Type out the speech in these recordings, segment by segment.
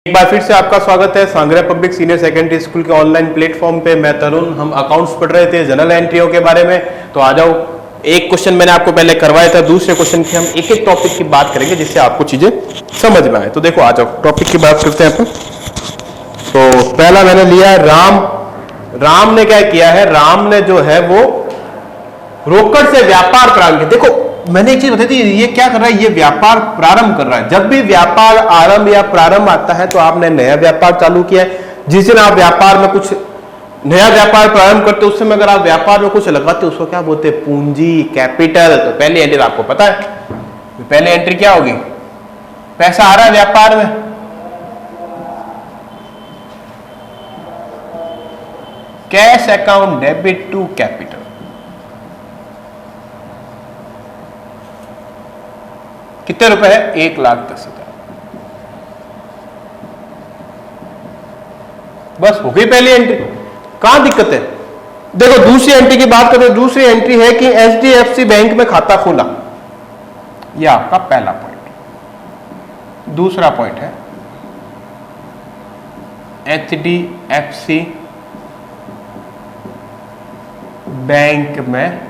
एक बार फिर से आपका स्वागत है सांगरा पब्लिक सीनियर सेकेंडरी स्कूल के ऑनलाइन प्लेटफॉर्म पे। मैं तरुण, हम अकाउंट्स पढ़ रहे थे जनरल एंट्रियों के बारे में। तो आ जाओ, एक क्वेश्चन मैंने आपको पहले करवाया था, दूसरे क्वेश्चन की हम एक एक टॉपिक की बात करेंगे जिससे आपको चीजें समझ में आए। तो देखो, आ जाओ टॉपिक की बात करते हैं अपन। तो पहला मैंने लिया है राम ने क्या किया है, राम ने जो है वो रोकड़ से व्यापार प्रारंभ किया। देखो मैंने एक चीज बताई थी, ये क्या कर रहा है, ये व्यापार प्रारंभ कर रहा है। जब भी व्यापार आरंभ या प्रारंभ आता है तो आपने नया व्यापार चालू किया है। जिस दिन आप व्यापार में कुछ नया व्यापार प्रारंभ करते हो, उस समय अगर आप व्यापार में कुछ लगाते हो उसको क्या बोलते हैं, पूंजी, कैपिटल। तो पहली एंट्री आपको पता है, पहली एंट्री क्या होगी, पैसा आ रहा है व्यापार में, cash account debit to capital. कितने रुपए है, 1,10,000। बस हो गई पहली एंट्री। कहां दिक्कत है, देखो दूसरी एंट्री की बात करें। दूसरी एंट्री है कि HDFC बैंक में खाता खोला, यह आपका पहला पॉइंट। दूसरा पॉइंट है HDFC बैंक में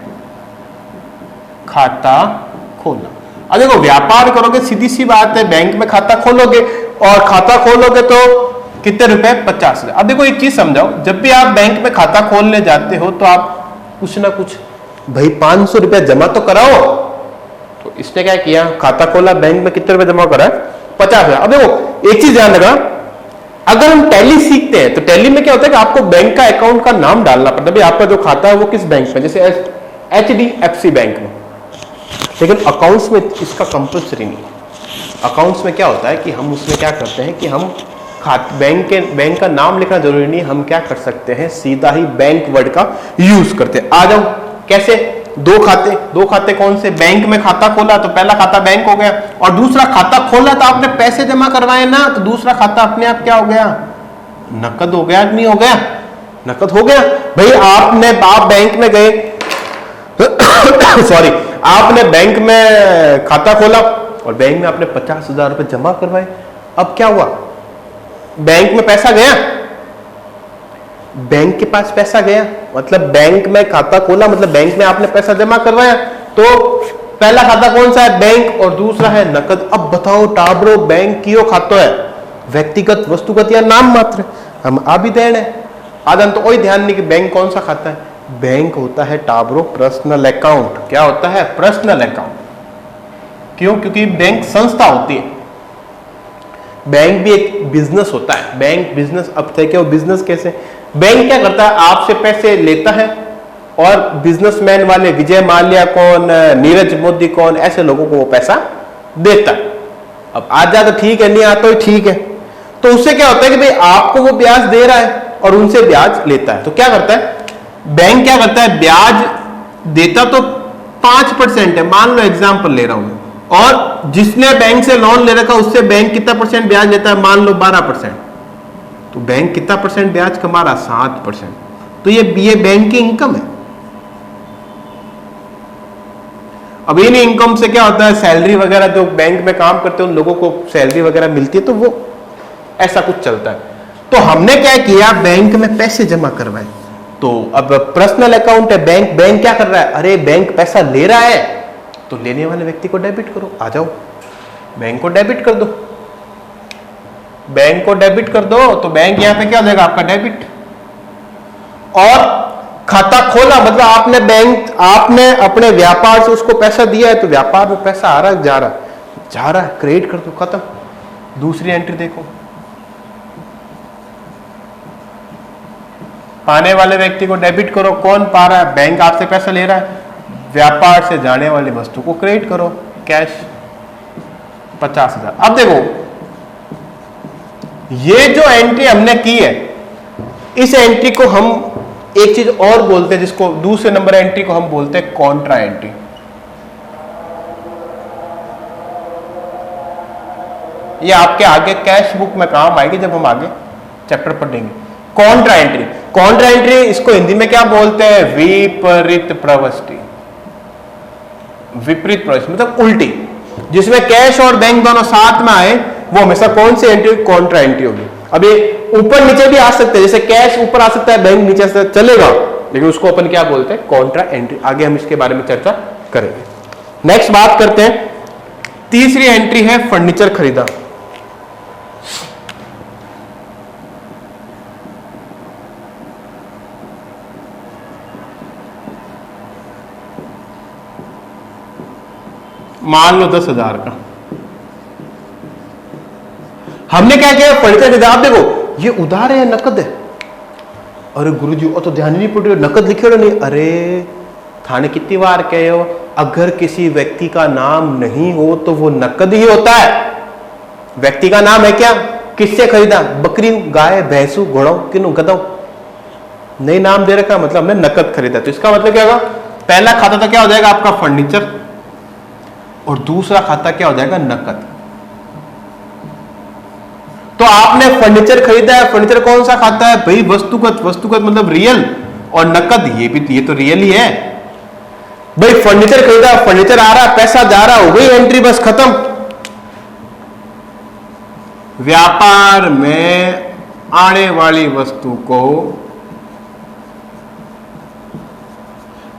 खाता खोला। अब देखो व्यापार करोगे, सीधी सी बात है, बैंक में खाता खोलोगे और खाता खोलोगे तो कितने रुपए, 50,000। अब देखो एक चीज समझाओ, जब भी आप बैंक में खाता खोलने जाते हो तो आप कुछ ना कुछ भाई 500 रुपया जमा तो कराओ। तो इसने क्या किया, खाता खोला, बैंक में कितने रुपए जमा करा, 50,000। अब देखो एक चीज ध्यान रखना, अगर हम टैली सीखते हैं तो टैली में क्या होता है कि आपको बैंक का अकाउंट का नाम डालना पड़ता है, भाई आपका जो खाता है वो किस बैंक में, जैसे HDFC बैंक में। लेकिन अकाउंट्स में इसका कंपल्सरी नहीं है। अकाउंट्स में क्या होता है कि हम उसमें क्या करते हैं कि हम बैंक का नाम लिखना जरूरी नहीं, हम क्या कर सकते हैं, सीधा ही बैंक वर्ड का यूज करते हैं। आ जाओ कैसे, दो खाते कौन से, बैंक में खाता खोला तो पहला खाता बैंक हो गया, और दूसरा खाता खोला तो आपने पैसे जमा करवाए ना, तो दूसरा खाता अपने आप क्या हो गया, नकद हो गया। नहीं हो गया, नकद हो गया। भाई आप बैंक में गए सॉरी, आपने बैंक में खाता खोला और बैंक में आपने 50,000 रुपए जमा करवाए। अब क्या हुआ, बैंक में पैसा गया, बैंक के पास पैसा गया, मतलब बैंक में खाता खोला मतलब बैंक में आपने पैसा जमा करवाया। तो पहला खाता कौन सा है, बैंक, और दूसरा है नकद। अब बताओ टाबरो, बैंक कियो खातो है, व्यक्तिगत, वस्तुगत या नाम मात्र, हम आ भी देन है आदन। तो कोई ध्यान नहीं कि बैंक कौन सा खाता है, बैंक होता है टाबरो पर्सनल अकाउंट। क्या होता है, पर्सनल अकाउंट। क्यों, क्योंकि बैंक संस्था होती है, बैंक भी एक बिजनेस होता है, बैंक बिजनेस। अब थे क्या बिजनेस कैसे, बैंक क्या करता है, आपसे पैसे लेता है और बिजनेसमैन वाले विजय माल्या कौन, नीरज मोदी कौन, ऐसे लोगों को वो पैसा देता है। अब आ जाए तो ठीक है, नहीं आता तो ठीक है। तो उससे क्या होता है कि भाई आपको वो ब्याज दे रहा है और उनसे ब्याज लेता है। तो क्या करता है बैंक, क्या करता है, ब्याज देता तो 5% है, मान लो एग्जाम्पल ले रहा हूं, और जिसने बैंक से लोन ले रखा उससे बैंक कितना परसेंट ब्याज लेता है, मान लो 12%। तो बैंक कितना परसेंट ब्याज कमा रहा, 7%। तो ये बैंक की इनकम है। अब इन इनकम से क्या होता है, सैलरी वगैरह जो बैंक में काम करते हैं उन लोगों को सैलरी वगैरह मिलती है, तो वो ऐसा कुछ चलता है। तो हमने क्या किया, बैंक में पैसे जमा करवाए। तो अब पर्सनल अकाउंट है, बैंक क्या कर रहा है, अरे बैंक पैसा ले रहा है तो लेने वाले व्यक्ति को डेबिट करो। आ जाओ, बैंक को डेबिट कर दो, बैंक को डेबिट कर दो। तो बैंक यहां पे क्या हो जाएगा, आपका डेबिट। और खाता खोला मतलब आपने अपने व्यापार से उसको पैसा दिया है, तो व्यापार में पैसा आ रहा है, जा रहा है, क्रेडिट कर दो, खत्म। दूसरी एंट्री देखो, पाने वाले व्यक्ति को डेबिट करो। कौन पा रहा है, बैंक आपसे पैसा ले रहा है, व्यापार से जाने वाली वस्तु को क्रेडिट करो, कैश 50,000। अब देखो ये जो एंट्री हमने की है, इस एंट्री को हम एक चीज और बोलते हैं, जिसको दूसरे नंबर एंट्री को हम बोलते हैं कॉन्ट्रा एंट्री। ये आपके आगे कैश बुक में काम आएगी जब हम आगे चैप्टर पढ़ेंगे। कॉन्ट्रा एंट्री इसको हिंदी में क्या बोलते हैं, विपरीत प्रवृत्ति। विपरीत प्रवृत्ति मतलब उल्टी, जिसमें कैश और बैंक दोनों साथ में आए वो हमेशा कौन सी एंट्री, कॉन्ट्रा एंट्री होगी। अब ये ऊपर नीचे भी आ सकते हैं, जैसे कैश ऊपर आ सकता है, बैंक नीचे से चलेगा, लेकिन उसको अपन क्या बोलते हैं, कॉन्ट्रा एंट्री। आगे हम इसके बारे में चर्चा करेंगे। नेक्स्ट बात करते हैं, तीसरी एंट्री है फर्नीचर खरीदा। मान लो 10,000 का हमने क्या किया, फर्नीचर खरीदा। आप देखो ये उधार है या नकद है? अरे गुरुजी वो तो ध्यान ही नहीं पड़ रही, नकद लिखे हो नहीं? अरे थाने कितनी बार कहे हो, अगर किसी व्यक्ति का नाम नहीं हो तो वो नकद ही होता है। व्यक्ति का नाम है क्या? किससे खरीदा? बकरी, गाय, भैंसू, घोड़ा, किनु, गधा, नहीं नाम दे रखा, मतलब हमने नकद खरीदा। तो इसका मतलब क्या होगा, पहला खाता तो क्या हो जाएगा आपका फर्नीचर, और दूसरा खाता क्या हो जाएगा, नकद। तो आपने फर्नीचर खरीदा है, फर्नीचर कौन सा खाता है भाई, वस्तुगत। वस्तुगत मतलब रियल, और नकद ये तो रियल ही है भाई। फर्नीचर खरीदा, फर्नीचर आ रहा, पैसा जा रहा, हो गई एंट्री, बस खत्म। व्यापार में आने वाली वस्तु को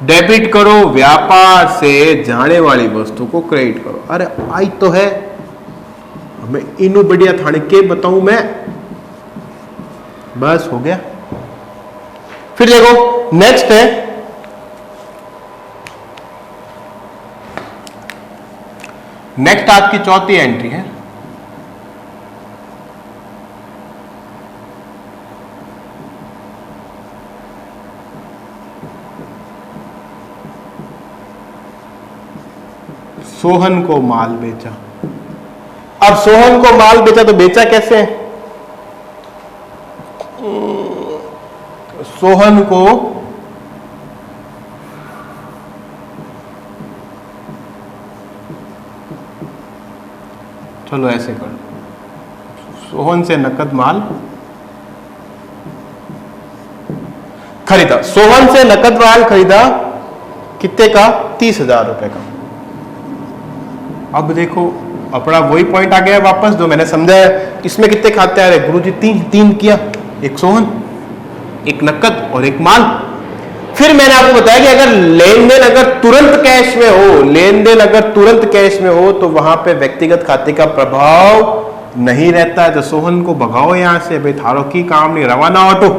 डेबिट करो, व्यापार से जाने वाली वस्तु को क्रेडिट करो। अरे आई तो है, मैं इनु बढ़िया थाने के बताऊं मैं, बस हो गया। फिर देखो नेक्स्ट है, नेक्स्ट आपकी चौथी एंट्री है सोहन को माल बेचा। अब सोहन को माल बेचा तो बेचा कैसे? सोहन को चलो ऐसे कर, सोहन से नकद माल खरीदा। सोहन से नकद माल खरीदा कितने का? 30,000 रुपए का। अब देखो अपना वही पॉइंट आ गया वापस जो मैंने समझाया, इसमें कितने खाते आ रहे गुरुजी? तीन किया, एक सोहन, एक नकद और एक माल। फिर मैंने आपको बताया कि अगर लेन देन अगर तुरंत कैश में हो, लेन देन अगर तुरंत कैश में हो तो वहां पे व्यक्तिगत खाते का प्रभाव नहीं रहता है। तो सोहन को भगाओ यहां से भाई, थारो की काम नहीं, रवाना ऑटो,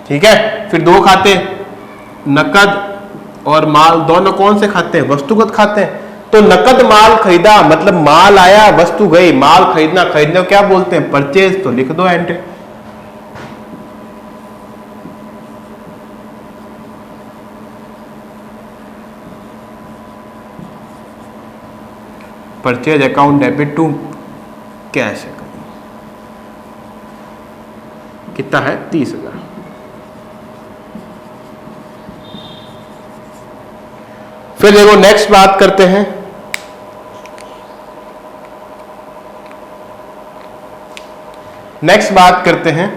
ठीक है। फिर दो खाते, नकद और माल, दोनों कौन से खाते हैं? वस्तुगत खाते हैं। तो नकद माल खरीदा मतलब माल आया, वस्तु गई। माल खरीदना, खरीदने को क्या बोलते हैं? परचेज। तो लिख दो entry. Purchase account debit to cash account. कितना है? 30,000। फिर देखो नेक्स्ट बात करते हैं, नेक्स्ट बात करते हैं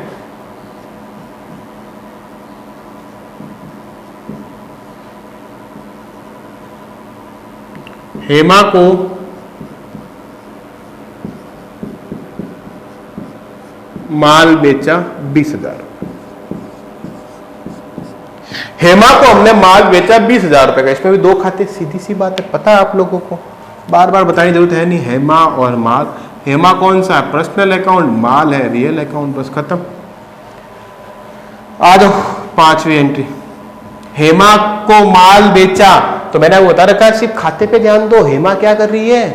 हेमा को माल बेचा 20,000। हेमा को हमने माल बेचा 20,000 रुपए का। इसमें भी दो खाते, सीधी सी बात है, पता है आप लोगों को, बार बार बताने की जरूरत है नहीं। हेमा और माल, हेमा कौन सा है? पर्सनल अकाउंट, माल है रियल अकाउंट, बस खत्म। आ जाओ पांचवी एंट्री, हेमा को माल बेचा। तो मैंने आपको बता रखा है सिर्फ खाते पे ध्यान दो। हेमा क्या कर रही है?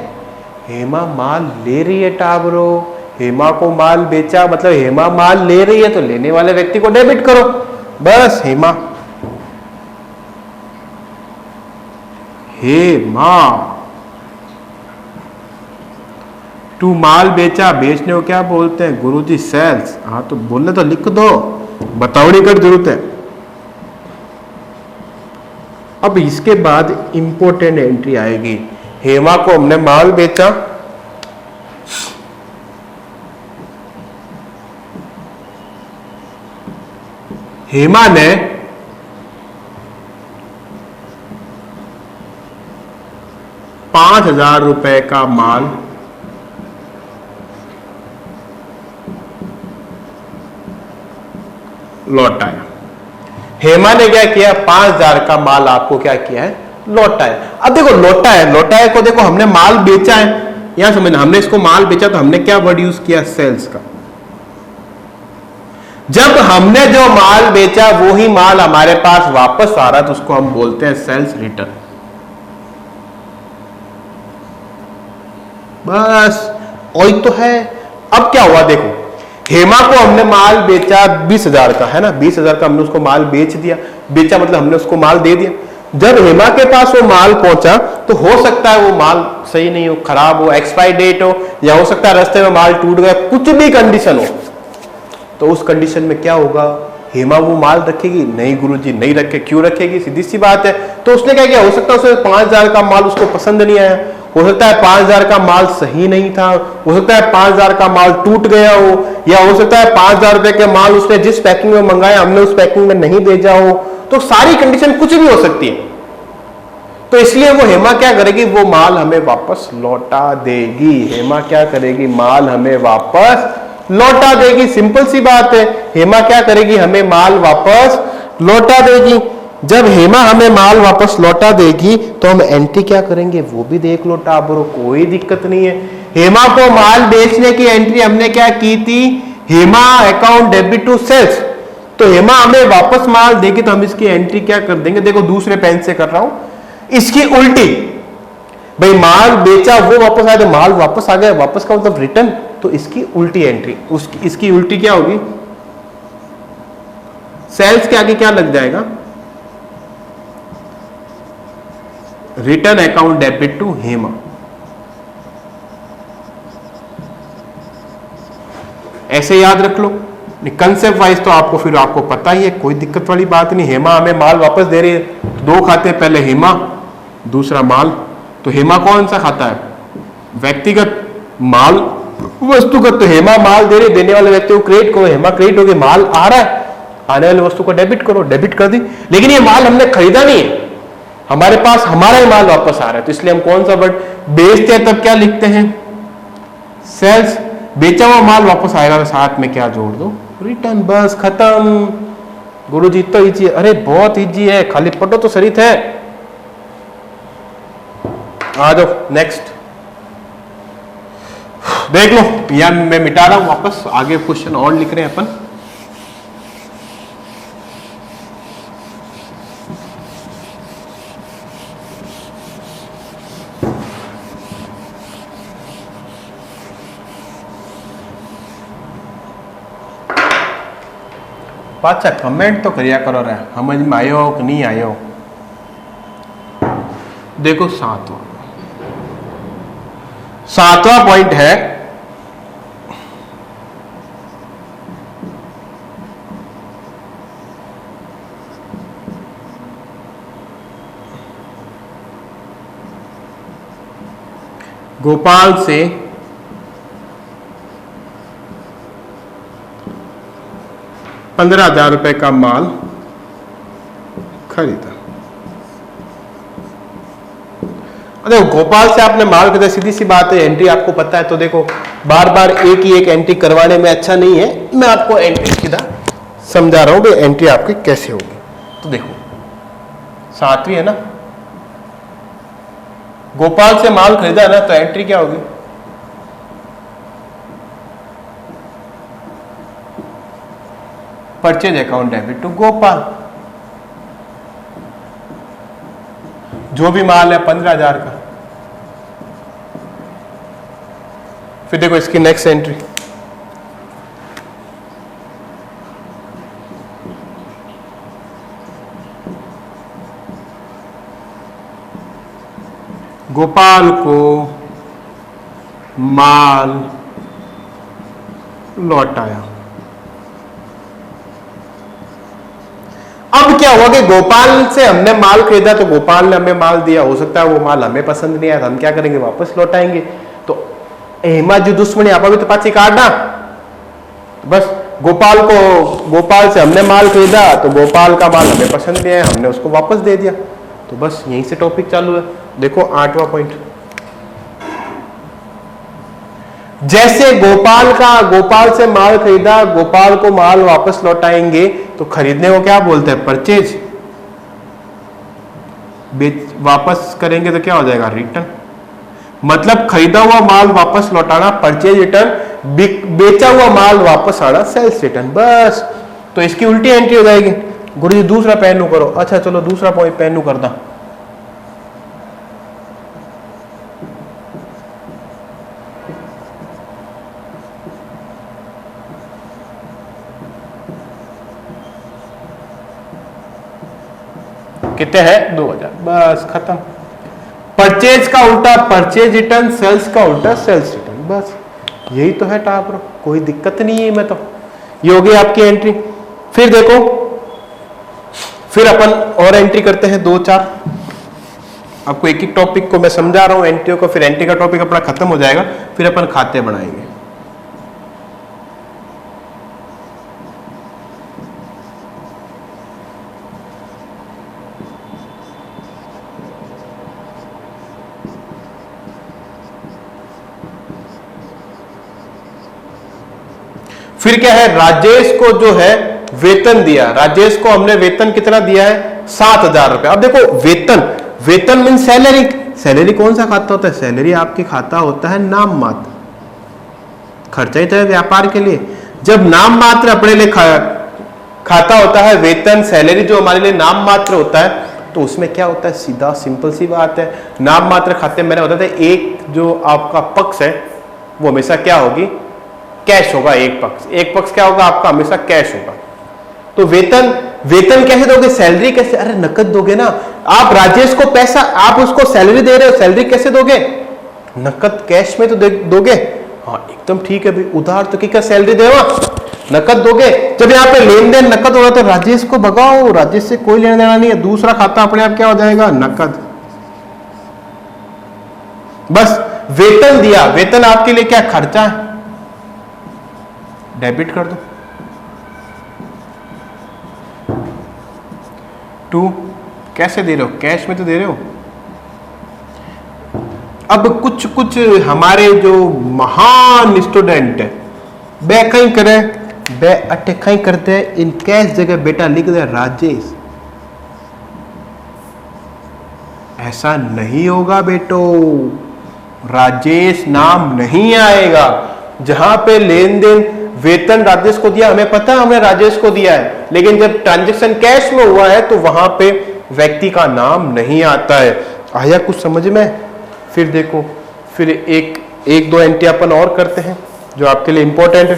हेमा माल ले रही है टाबरो। हेमा को माल बेचा मतलब हेमा माल ले रही है, तो लेने वाले व्यक्ति को डेबिट करो, बस। हेमा, हेमा तू माल बेचा, बेचने को क्या बोलते हैं गुरुजी? सेल्स। हाँ तो बोलने तो लिख दो, बतावनी कर जरूरत है। अब इसके बाद इंपॉर्टेंट एंट्री आएगी, हेमा को हमने माल बेचा, हेमा ने ₹5,000 का माल लौटाया। हेमा ने क्या किया, 5,000 का माल आपको क्या किया है, लौटाया। अब देखो लौटाया, लौटाया को देखो हमने माल बेचा है, यहां समझना, हमने इसको माल बेचा तो हमने क्या वर्ड यूज किया, सेल्स का। जब हमने जो माल बेचा वो ही माल हमारे पास वापस आ रहा है तो उसको हम बोलते हैं सेल्स रिटर्न। बस वही तो है। अब क्या हुआ देखो, हेमा को हमने माल बेचा 20,000 का, है ना, 20,000 का हमने उसको माल बेच दिया, बेचा मतलब हमने उसको माल दे दिया। जब हेमा के पास वो माल पहुंचा तो हो सकता है वो माल सही नहीं हो, खराब हो, एक्सपायरी डेट हो, या हो सकता है रास्ते में माल टूट गया, कुछ भी कंडीशन हो, तो उस कंडीशन में क्या होगा, हेमा वो माल रखेगी नहीं, गुरुजी नहीं रखे, क्यों रखेगी, सीधी सी बात है। तो उसने क्या किया, हो सकता है उसे 5,000 का माल उसको पसंद नहीं आया, हो सकता है 5,000 का माल सही नहीं था, हो सकता है 5,000 का माल टूट गया हो, या हो सकता है 5,000 रुपए के माल उसने जिस पैकिंग में मंगाया हमने उस पैकिंग में नहीं भेजा हो। तो सारी कंडीशन कुछ भी हो सकती है। तो इसलिए वो हेमा क्या करेगी, वो माल हमें वापस लौटा देगी। हेमा क्या करेगी, माल हमें वापस लौटा देगी। सिंपल सी बात है, हेमा क्या करेगी, हमें माल वापस लौटा देगी। जब हेमा हमें माल वापस लौटा देगी तो हम एंट्री क्या करेंगे वो भी देख लो टाबरो, कोई दिक्कत नहीं है। हेमा को माल बेचने की एंट्री हमने क्या की थी, Hema account debit to sales. तो हेमा हमें वापस माल देगी तो हम इसकी एंट्री क्या कर देंगे, देखो दूसरे पेन से कर रहा हूं, इसकी उल्टी। भाई माल बेचा वो वापस आया तो माल वापस आ गया, वापस का मतलब रिटर्न, तो इसकी उल्टी एंट्री, उसकी इसकी उल्टी क्या होगी, सेल्स के आगे क्या लग जाएगा, return account debit to Hema. ऐसे याद रख लो, कंसेप्ट वाइज तो आपको फिर आपको पता ही है, कोई दिक्कत वाली बात नहीं। हेमा हमें माल वापस दे रही है, दो खाते, पहले हेमा दूसरा माल। तो हेमा कौन सा खाता है, व्यक्तिगत, माल वस्तुगत। तो हेमा माल दे रही, देने वाले व्यक्ति को क्रेडिट करो, हेमा क्रेडिट हो गई, माल आ रहा है, आने वाली वस्तु को डेबिट करो, डेबिट कर दी। लेकिन ये माल हमने खरीदा नहीं है, हमारे पास हमारा ही माल वापस आ रहा है, तो इसलिए हम कौन सा वर्ड बेचते हैं तब क्या लिखते हैं, सेल्स। बेचा हुआ माल वापस आएगा तो साथ में क्या जोड़ दो, रिटर्न। बस खत्म। गुरुजी तो इजी है, अरे बहुत इजी है, खाली पढ़ो तो सही थे। आ जाओ नेक्स्ट देख लो, या मैं मिटा रहा हूं वापस, आगे क्वेश्चन और लिख रहे हैं अपन। पाचा कमेंट तो करिया करो रे, समझ में आयो कि नहीं आयो। देखो सातवां पॉइंट है, गोपाल से ₹15,000 का माल खरीदा। देखो गोपाल से आपने माल खरीदा, सीधी सी बात है, एंट्री आपको पता है। तो देखो बार बार एक ही एक एंट्री करवाने में अच्छा नहीं है, मैं आपको एंट्री सीधा समझा रहा हूं कि एंट्री आपकी कैसे होगी। तो देखो सातवीं है ना, गोपाल से माल खरीदा है ना, तो एंट्री क्या होगी, purchase account debit to Gopal. जो भी माल है 15,000 का। फिर देखो इसकी नेक्स्ट एंट्री, गोपाल को माल लौटाया। अब क्या हुआ कि गोपाल से हमने माल खरीदा तो गोपाल ने हमें माल दिया, हो सकता है वो माल हमें पसंद नहीं आया, तो हम क्या करेंगे, वापस लौटाएंगे। तो हेमा जो दुश्मनी आप भी तो पाची काटना। तो बस गोपाल से हमने माल खरीदा तो गोपाल का माल हमें पसंद नहीं आया, हमने उसको वापस दे दिया। तो बस यहीं से टॉपिक चालू है। देखो 8वां पॉइंट, जैसे गोपाल से माल खरीदा, गोपाल को माल वापस लौटाएंगे, तो खरीदने को क्या बोलते हैं? परचेज। वापस करेंगे तो क्या हो जाएगा? रिटर्न। मतलब खरीदा हुआ माल वापस लौटाना परचेज रिटर्न, बेचा हुआ माल वापस आना सेल्स रिटर्न। बस, तो इसकी उल्टी एंट्री हो जाएगी। गुरुजी दूसरा पहनू करो। अच्छा चलो दूसरा पॉइंट पहनू करता। कितने हैं? 2000। बस खत्म। परचेज का उल्टा परचेज रिटर्न, सेल्स का उल्टा सेल्स रिटर्न। बस यही तो है टाप। कोई दिक्कत नहीं है। मैं तो ये हो गई आपकी एंट्री। फिर देखो, फिर अपन और एंट्री करते हैं 2-4। आपको एक एक टॉपिक को मैं समझा रहा हूं एंट्रियों को, फिर एंट्री का टॉपिक अपना खत्म हो जाएगा, फिर अपन खाते बनाएंगे। फिर क्या है? राजेश को जो है वेतन दिया। राजेश को हमने वेतन कितना दिया है? 7,000 रुपए। अब देखो वेतन, वेतन मीन सैलरी। सैलरी कौन सा खाता होता है? सैलरी आपके खाता होता है नाम मात्र, खर्चा ही तो है व्यापार के लिए। जब नाम मात्र अपने लिए खाता होता है वेतन, सैलरी जो हमारे लिए नाम मात्र होता है, तो उसमें क्या होता है? सीधा सिंपल सी बात है, नाम मात्र खाते में मैंने बताया था, एक जो आपका पक्ष है वो हमेशा क्या होगी? कैश होगा। एक पक्ष क्या होगा आपका? हमेशा कैश होगा। तो वेतन, वेतन कैसे दोगे? सैलरी कैसे? अरे नकद दोगे ना। आप राजेश को पैसा, आप उसको सैलरी दे रहे हो, सैलरी कैसे दोगे? नकद कैश में तो दोगे। हाँ एकदम ठीक है भाई, उधार तो क्या सैलरी देगा? नकद दोगे। जब यहाँ पे लेन देन नकद हो रहा तो राजेश को भगाओ, राजेश से कोई लेना देना नहीं है, दूसरा खाता अपने आप क्या हो जाएगा? नकद। बस वेतन दिया, वेतन आपके लिए क्या खर्चा है? डेबिट कर दो। 2 कैसे दे रहे हो? कैश में तो दे रहे हो। अब कुछ कुछ हमारे जो महान स्टूडेंट है वे कहीं करे, वे अट्ठे कहीं करते हैं, इन कैश जगह बेटा लिख दे राजेश। ऐसा नहीं होगा बेटो, राजेश नाम नहीं आएगा। जहां पे लेन देन वेतन राजेश को दिया, हमें पता है हमने राजेश को दिया है, लेकिन जब ट्रांजैक्शन कैश में हुआ है तो वहां पे व्यक्ति का नाम नहीं आता है। आया कुछ समझ में? फिर देखो, फिर एक दो एंट्री अपन और करते हैं जो आपके लिए इंपॉर्टेंट है।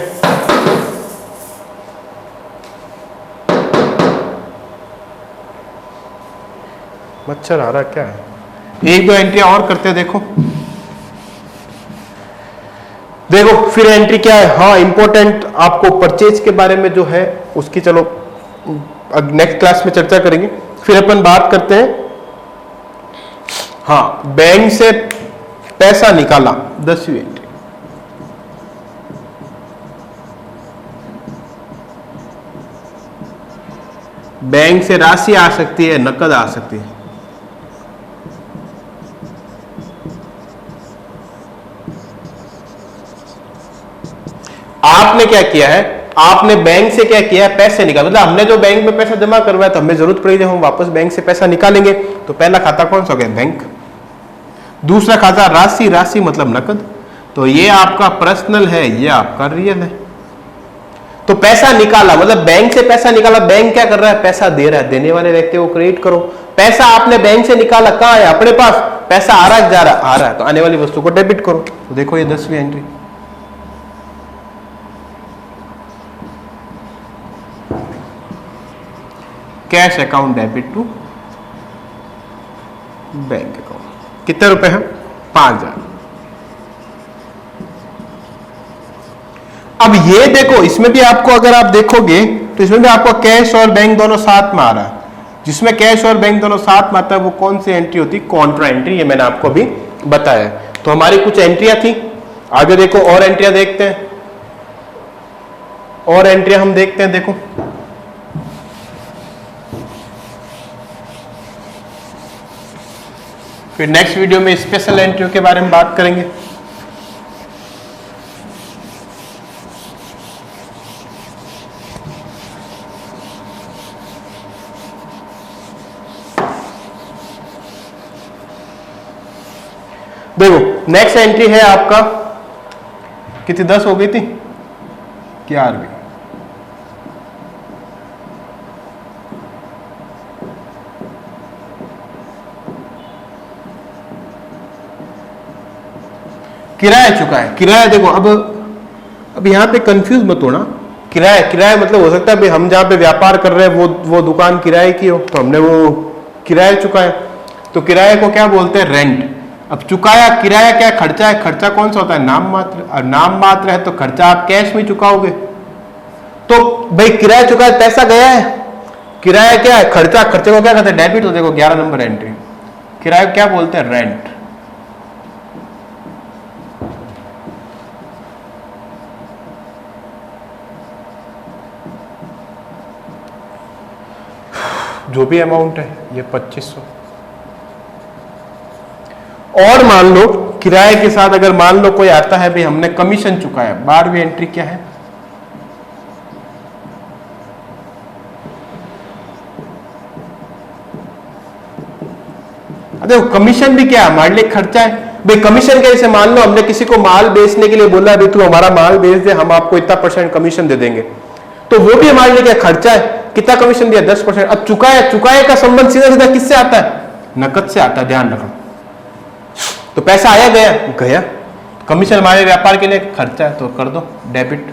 मच्छर आ रहा क्या है? एक दो एंट्री और करते हैं। देखो देखो फिर एंट्री क्या है? हाँ इंपॉर्टेंट, आपको परचेज के बारे में जो है उसकी चलो नेक्स्ट क्लास में चर्चा करेंगे। फिर अपन बात करते हैं, हाँ बैंक से पैसा निकाला, 10वीं एंट्री। बैंक से राशि आ सकती है, नकद आ सकती है। आपने क्या किया है? आपने बैंक से क्या किया है? पैसे निकाल, मतलब हमने जो बैंक में पैसा जमा करवाया तो हमें जरूरत पड़ी, हम वापस बैंक से पैसा निकालेंगे। तो पहला खाता कौन सा हो गया? बैंक। दूसरा खाता राशि, राशि मतलब नकद। तो ये आपका पर्सनल है, ये आपका रियल है। तो पैसा निकाला मतलब बैंक से पैसा निकाला। बैंक क्या कर रहा है? पैसा दे रहा है, देने वाले व्यक्ति को क्रेडिट करो। पैसा आपने बैंक से निकाला, कहां है? अपने पास। पैसा आ रहा है, जा रहा है? आ रहा है, तो आने वाली वस्तु को डेबिट करो। तो देखो ये 10वीं entry. Cash account debit to bank account. कितने रुपए हैं? 5,000। अब ये देखो, इसमें भी आपको अगर आप देखोगे तो इसमें भी आपको कैश और बैंक दोनों साथ में आ रहा है। जिसमें कैश और बैंक दोनों साथ में आता है वो कौन सी एंट्री होती है? Contra entry. ये मैंने आपको अभी बताया। तो हमारी कुछ एंट्रियां थी, आगे देखो और एंट्रियां देखते हैं। और एंट्रियां हम देखते हैं। देखो फिर नेक्स्ट वीडियो में स्पेशल एंट्रियों के बारे में बात करेंगे। देखो नेक्स्ट एंट्री है आपका, कितनी 10 हो गई थी, 11वीं। किराया चुका है, किराया देखो अब यहां पे कंफ्यूज मत होना। किराया किराया मतलब हो सकता है भाई हम जहां पे व्यापार कर रहे हैं वो दुकान किराए की हो, तो हमने वो किराया चुकाया, तो किराए को क्या बोलते हैं, रेंट। अब चुकाया, किराया क्या खर्चा है, खर्चा कौन सा होता है, नाम मात्र। और नाम मात्र है तो खर्चा आप कैश में चुकाओगे। तो भाई किराया चुका है, पैसा गया है, किराया क्या है, खर्चा। खर्चे को क्या कहते हैं, डेबिट। तो देखो 11 नंबर एंट्री, किराया क्या बोलते हैं, रेंट। जो भी अमाउंट है ये 2500। और मान लो किराए के साथ अगर मान लो कोई आता है भाई हमने कमीशन चुकाया, 12वीं एंट्री क्या है, देखो कमीशन भी क्या है, हमारे लिए खर्चा है भाई। कमीशन कैसे, मान लो हमने किसी को माल बेचने के लिए बोला भाई तू हमारा माल बेच दे, हम आपको इतना % कमीशन दे देंगे, तो वो भी हमारे लिए क्या खर्चा है। कितना कमीशन दिया, 10%। अब चुकाया, चुकाए का संबंध सीधा सीधा किससे आता है, नकद से आता है, ध्यान रखना। तो पैसा आया गया गया, कमीशन हमारे व्यापार के लिए खर्चा है तो कर दो डेबिट।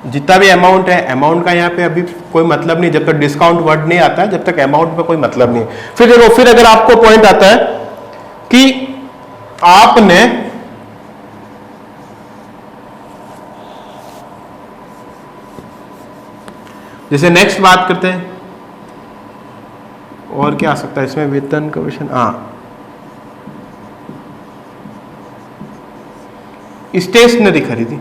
जितना भी अमाउंट है, अमाउंट का यहाँ पे अभी कोई मतलब नहीं, जब तक डिस्काउंट वर्ड नहीं आता है, जब तक अमाउंट पे कोई मतलब नहीं है। फिर देखो, फिर अगर आपको पॉइंट आता है कि आपने जैसे नेक्स्ट बात करते हैं, और क्या आ सकता है इसमें, वेतन कमीशन, हाँ स्टेशनरी खरीदी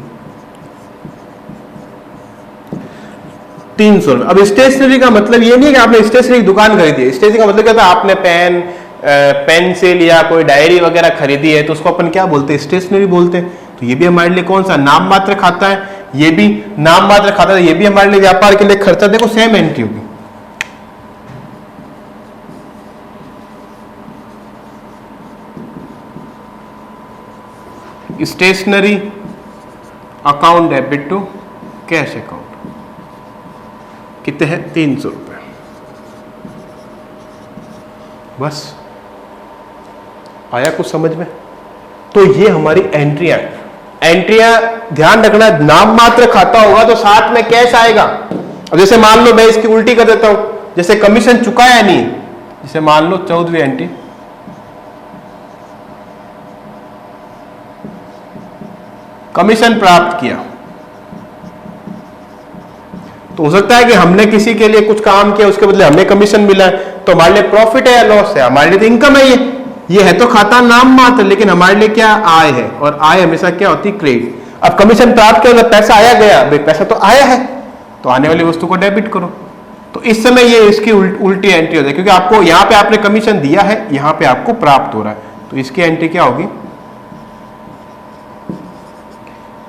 300 में। अब स्टेशनरी का मतलब ये नहीं कि आपने स्टेशनरी की दुकान खरीदी है, स्टेशनरी का मतलब क्या था, आपने पेंसिल या कोई डायरी वगैरह खरीदी है, तो उसको अपन क्या बोलते हैं, स्टेशनरी बोलते हैं। तो ये भी हमारे लिए कौन सा, नाम मात्र खाता है, ये भी नाम मात्र खाता है, ये भी हमारे लिए व्यापार के लिए खर्चा। देखो सेम एंट्री होगी, stationery account debit to cash account, कितने हैं, 300 रुपए। बस आया कुछ समझ में। तो ये हमारी एंट्रियां, एंट्रियां ध्यान रखना, नाम मात्र खाता होगा तो साथ में कैश आएगा। अब जैसे मान लो मैं इसकी उल्टी कर देता हूं, जैसे कमीशन चुकाया नहीं, जैसे मान लो 14वीं एंट्री, कमीशन प्राप्त किया, तो हो सकता है कि हमने किसी के लिए कुछ काम किया, उसके बदले हमें कमीशन मिला है, तो हमारे लिए प्रॉफिट है या लॉस है, हमारे लिए तो इनकम है। ये है तो खाता नाम मात्र, लेकिन हमारे लिए क्या आय है, और आय हमेशा क्या होती है, क्रेडिट। अब कमीशन प्राप्त किया, मतलब पैसा आया गया, भाई पैसा तो आया है, तो आने वाली वस्तु को डेबिट करो। तो इस समय ये इसकी उल्टी एंट्री होती है, क्योंकि आपको यहां पे आपने कमीशन दिया है, यहां पे आपको प्राप्त हो रहा है, तो इसकी एंट्री क्या होगी,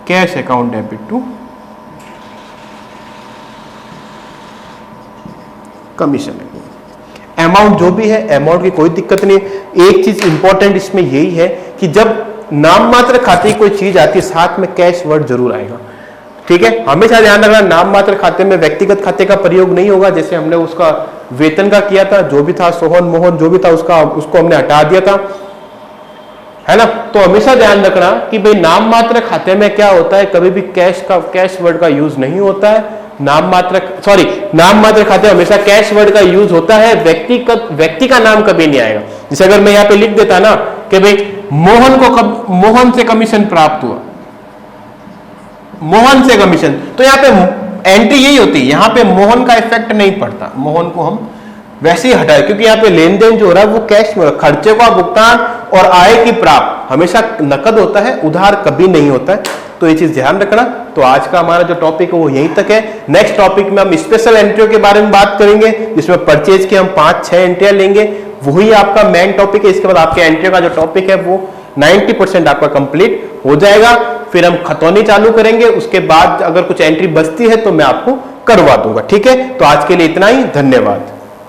cash account debit to commission. Amount जो भी है, अमाउंट की कोई दिक्कत नहीं। एक चीज इंपॉर्टेंट इसमें यही है कि जब नाम मात्र खाते की कोई चीज आती है, साथ में कैश वर्ड जरूर आएगा, ठीक है। हमेशा ध्यान रखना, नाम मात्र खाते में व्यक्तिगत खाते का प्रयोग नहीं होगा। जैसे हमने उसका वेतन का किया था, जो भी था, सोहन मोहन जो भी था, उसको हमने हटा दिया था, है ना। तो हमेशा ध्यान रखना कि भाई नाम मात्र खाते में क्या होता है, कभी भी कैश वर्ड का यूज नहीं होता है। नाम मात्र खाते में हमेशा कैश वर्ड का यूज होता है, व्यक्ति का नाम कभी नहीं आएगा। जैसे अगर मैं यहां पे लिख देता ना कि भाई मोहन से कमीशन प्राप्त हुआ, मोहन से कमीशन, तो यहाँ पे एंट्री यही होती है, यहाँ पे मोहन का इफेक्ट नहीं पड़ता, मोहन को हम वैसे ही हटाए, क्योंकि यहाँ पे लेन देन जो हो रहा है वो कैश में, खर्चे का भुगतान और आय की प्राप्त हमेशा नकद होता है, उधार कभी नहीं होता है। तो ये चीज ध्यान रखना। तो आज का हमारा जो टॉपिक है वो यहीं तक है। नेक्स्ट टॉपिक में हम स्पेशल एंट्रियों के बारे में बात करेंगे, जिसमें परचेज की हम 5-6 एंट्रियां लेंगे, वही आपका मेन टॉपिक है। इसके बाद आपके एंट्री का जो टॉपिक है वो 90% आपका कंप्लीट हो जाएगा। फिर हम खतौनी चालू करेंगे, उसके बाद अगर कुछ एंट्री बचती है तो मैं आपको करवा दूंगा। ठीक है, तो आज के लिए इतना ही, धन्यवाद।